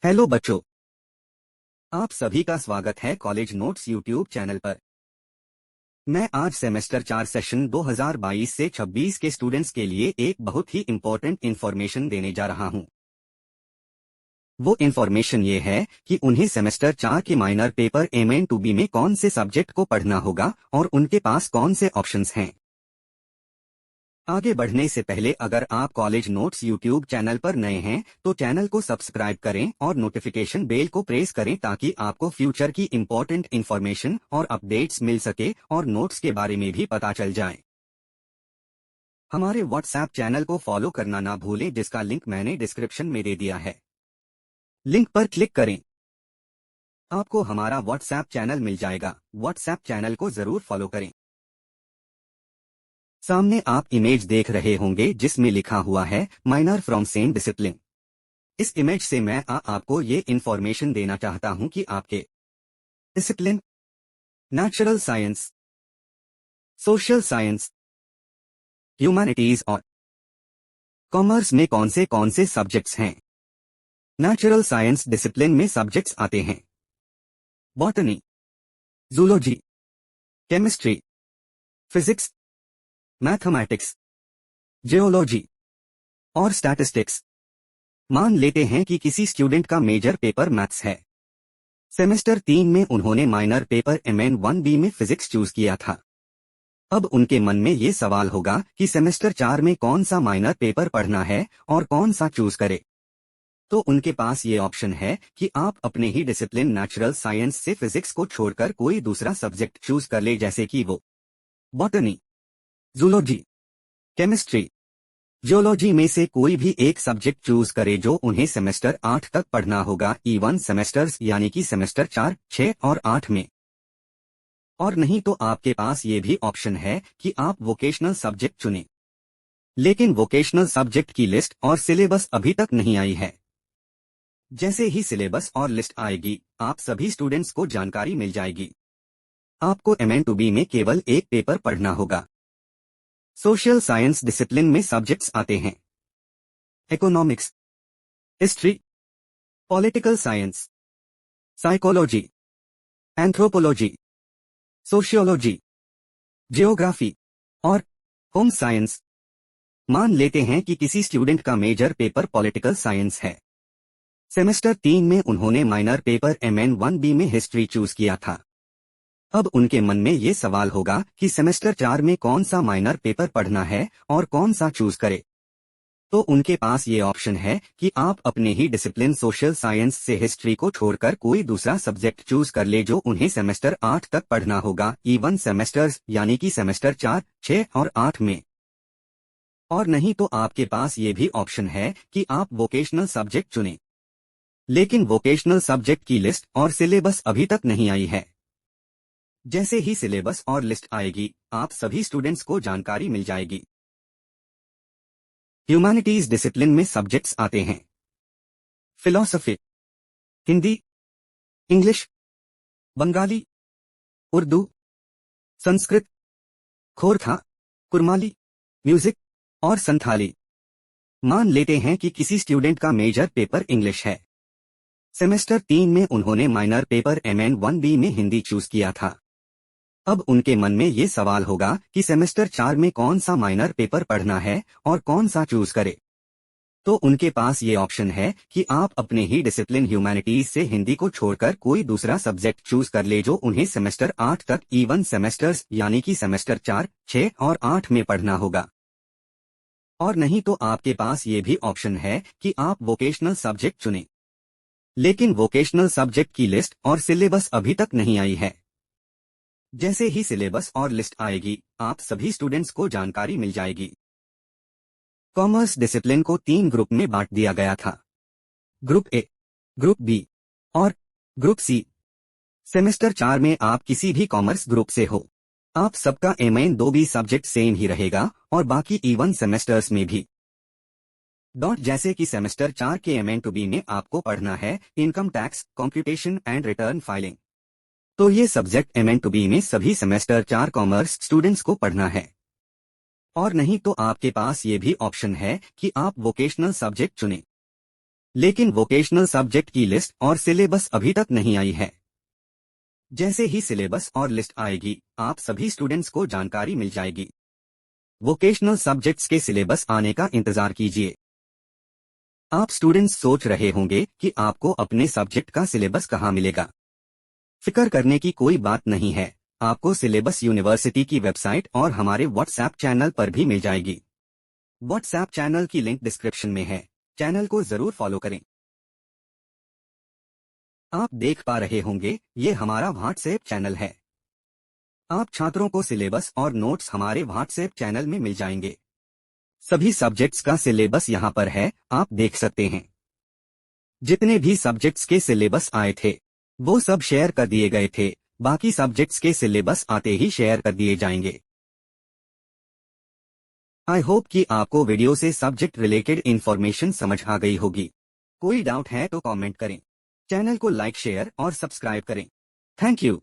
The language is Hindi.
हेलो बच्चों, आप सभी का स्वागत है कॉलेज नोट्स यूट्यूब चैनल पर। मैं आज सेमेस्टर 4 सेशन 2022 से 26 के स्टूडेंट्स के लिए एक बहुत ही इम्पोर्टेंट इन्फॉर्मेशन देने जा रहा हूं। वो इन्फॉर्मेशन ये है कि उन्हें सेमेस्टर 4 के माइनर पेपर MN2B में कौन से सब्जेक्ट को पढ़ना होगा और उनके पास कौन से ऑप्शंस हैं। आगे बढ़ने से पहले अगर आप कॉलेज नोट्स यूट्यूब चैनल पर नए हैं तो चैनल को सब्सक्राइब करें और नोटिफिकेशन बेल को प्रेस करें ताकि आपको फ्यूचर की इम्पोर्टेंट इन्फॉर्मेशन और अपडेट्स मिल सके और नोट्स के बारे में भी पता चल जाए। हमारे व्हाट्सएप चैनल को फॉलो करना ना भूलें, जिसका लिंक मैंने डिस्क्रिप्शन में दे दिया है। लिंक पर क्लिक करें, आपको हमारा व्हाट्सएप चैनल मिल जाएगा। व्हाट्सएप चैनल को जरूर फॉलो करें। सामने आप इमेज देख रहे होंगे जिसमें लिखा हुआ है माइनर फ्रॉम सेम डिसिप्लिन। इस इमेज से मैं आपको ये इन्फॉर्मेशन देना चाहता हूं कि आपके discipline natural science, social science, humanities और कॉमर्स में कौन से सब्जेक्ट्स हैं। नेचुरल साइंस डिसिप्लिन में सब्जेक्ट्स आते हैं botany, zoology, chemistry, physics, mathematics, geology और स्टैटिस्टिक्स। मान लेते हैं कि किसी स्टूडेंट का मेजर पेपर मैथ्स है। सेमेस्टर 3 में उन्होंने माइनर पेपर MN1B में फिजिक्स चूज किया था। अब उनके मन में ये सवाल होगा कि सेमेस्टर 4 में कौन सा माइनर पेपर पढ़ना है और कौन सा चूज करे। तो उनके पास ये ऑप्शन है कि आप अपने ही डिसिप्लिन नेचुरल साइंस से फिजिक्स को छोड़कर कोई दूसरा सब्जेक्ट चूज कर ले, जैसे कि वो बॉटनी, जूलॉजी, केमिस्ट्री, जियोलॉजी में से कोई भी एक सब्जेक्ट चूज करे जो उन्हें सेमेस्टर 8 तक पढ़ना होगा, E1 सेमेस्टर्स यानी कि सेमेस्टर 4, 6 और 8 में। और नहीं तो आपके पास ये भी ऑप्शन है कि आप वोकेशनल सब्जेक्ट चुनें। लेकिन वोकेशनल सब्जेक्ट की लिस्ट और सिलेबस अभी तक नहीं आई है। जैसे ही सिलेबस और लिस्ट आएगी आप सभी स्टूडेंट्स को जानकारी मिल जाएगी। आपको MN2B में केवल एक पेपर पढ़ना होगा। सोशल साइंस डिसिप्लिन में सब्जेक्ट्स आते हैं economics, history, political science, psychology, anthropology, sociology, geography और होम साइंस। मान लेते हैं कि किसी स्टूडेंट का मेजर पेपर पॉलिटिकल साइंस है। सेमेस्टर 3 में उन्होंने माइनर पेपर MN1B में हिस्ट्री चूज किया था। अब उनके मन में ये सवाल होगा कि सेमेस्टर 4 में कौन सा माइनर पेपर पढ़ना है और कौन सा चूज करे। तो उनके पास ये ऑप्शन है कि आप अपने ही डिसिप्लिन सोशल साइंस से हिस्ट्री को छोड़कर कोई दूसरा सब्जेक्ट चूज कर ले जो उन्हें सेमेस्टर 8 तक पढ़ना होगा, E1 सेमेस्टर्स यानी कि सेमेस्टर 4, 6 और 8 में। और नहीं तो आपके पास ये भी ऑप्शन है कि आप वोकेशनल सब्जेक्ट चुनें। लेकिन वोकेशनल सब्जेक्ट की लिस्ट और सिलेबस अभी तक नहीं आई है। जैसे ही सिलेबस और लिस्ट आएगी आप सभी स्टूडेंट्स को जानकारी मिल जाएगी। ह्यूमैनिटीज डिसिप्लिन में सब्जेक्ट्स आते हैं philosophy, Hindi, English, Bengali, Urdu, Sanskrit, Khortha, Kurmali, music और संथाली। मान लेते हैं कि किसी स्टूडेंट का मेजर पेपर इंग्लिश है। सेमेस्टर 3 में उन्होंने माइनर पेपर MN1B में हिंदी चूज किया था। अब उनके मन में ये सवाल होगा कि सेमेस्टर 4 में कौन सा माइनर पेपर पढ़ना है और कौन सा चूज करे। तो उनके पास ये ऑप्शन है कि आप अपने ही डिसिप्लिन ह्यूमैनिटीज से हिंदी को छोड़कर कोई दूसरा सब्जेक्ट चूज कर ले जो उन्हें सेमेस्टर 8 तक E1 सेमेस्टर्स यानी कि सेमेस्टर 4, 6 और 8 में पढ़ना होगा। और नहीं तो आपके पास ये भी ऑप्शन है कि आप वोकेशनल सब्जेक्ट चुनें। लेकिन वोकेशनल सब्जेक्ट की लिस्ट और सिलेबस अभी तक नहीं आई है। जैसे ही सिलेबस और लिस्ट आएगी आप सभी स्टूडेंट्स को जानकारी मिल जाएगी। कॉमर्स डिसिप्लिन को 3 ग्रुप में बांट दिया गया था, ग्रुप ए, ग्रुप बी और ग्रुप सी। सेमेस्टर 4 में आप किसी भी कॉमर्स ग्रुप से हो, आप सबका MN2B सब्जेक्ट सेम ही रहेगा और बाकी E1 सेमेस्टर्स में भी। जैसे कि सेमेस्टर 4 के MN2B में आपको पढ़ना है income tax, computation and return filing. तो ये सब्जेक्ट MN2B में सभी सेमेस्टर 4 कॉमर्स स्टूडेंट्स को पढ़ना है। और नहीं तो आपके पास ये भी ऑप्शन है कि आप वोकेशनल सब्जेक्ट चुनें। लेकिन वोकेशनल सब्जेक्ट की लिस्ट और सिलेबस अभी तक नहीं आई है। जैसे ही सिलेबस और लिस्ट आएगी, आप सभी स्टूडेंट्स को जानकारी मिल जाएगी। वोकेशनल सब्जेक्ट्स के सिलेबस आने का इंतजार कीजिए। आप स्टूडेंट्स सोच रहे होंगे कि आपको अपने सब्जेक्ट का सिलेबस कहाँ मिलेगा। फिक्र करने की कोई बात नहीं है, आपको सिलेबस यूनिवर्सिटी की वेबसाइट और हमारे व्हाट्सएप चैनल पर भी मिल जाएगी। व्हाट्सएप चैनल की लिंक डिस्क्रिप्शन में है, चैनल को जरूर फॉलो करें। आप देख पा रहे होंगे, ये हमारा व्हाट्सएप चैनल है। आप छात्रों को सिलेबस और नोट्स हमारे व्हाट्सएप चैनल में मिल जाएंगे। सभी सब्जेक्ट्स का सिलेबस यहाँ पर है, आप देख सकते हैं। जितने भी सब्जेक्ट्स के सिलेबस आए थे, वो सब शेयर कर दिए गए थे। बाकी सब्जेक्ट्स के सिलेबस आते ही शेयर कर दिए जाएंगे। आई होप कि आपको वीडियो से सब्जेक्ट रिलेटेड इंफॉर्मेशन समझ आ गई होगी। कोई डाउट है तो कमेंट करें। चैनल को लाइक, शेयर और सब्सक्राइब करें। Thank you.